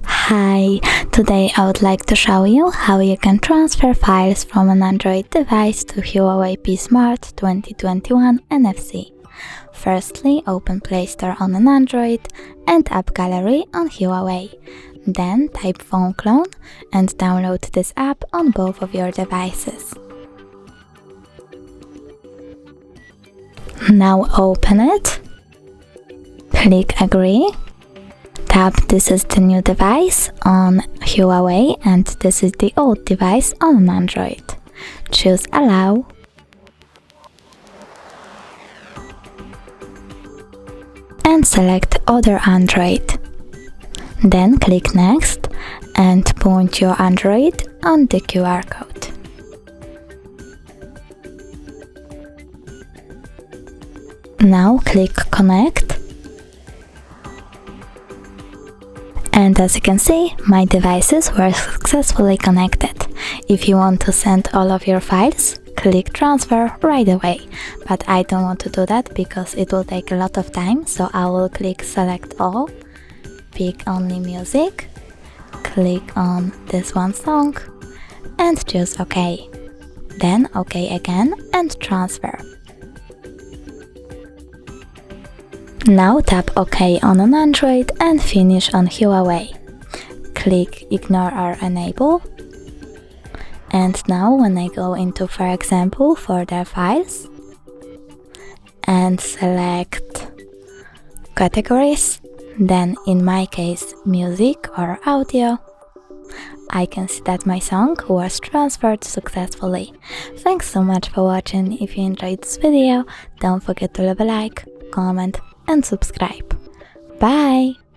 Hi, today I would like to show you how you can transfer files from an Android device to Huawei P Smart 2021 NFC. Firstly, open Play Store on an Android and App Gallery on Huawei. Then type Phone Clone and download this app on both of your devices. Now open it, click Agree. Tap This is the new device on Huawei and this is the old device on an Android. Choose Allow. And select Other Android. Then click Next and point your Android on the QR code. Now click Connect. And as you can see, my devices were successfully connected. If you want to send all of your files, click Transfer right away. But I don't want to do that because it will take a lot of time, so I will click Select All, pick only Music, click on this one song, and choose OK. Then OK again and Transfer. Now tap OK on an Android and finish on Huawei. Click Ignore or Enable. And now when I go into, for example, Further Files and select Categories, then in my case Music or Audio, I can see that my song was transferred successfully. Thanks so much for watching. If you enjoyed this video, don't forget to leave a like, comment and subscribe. Bye!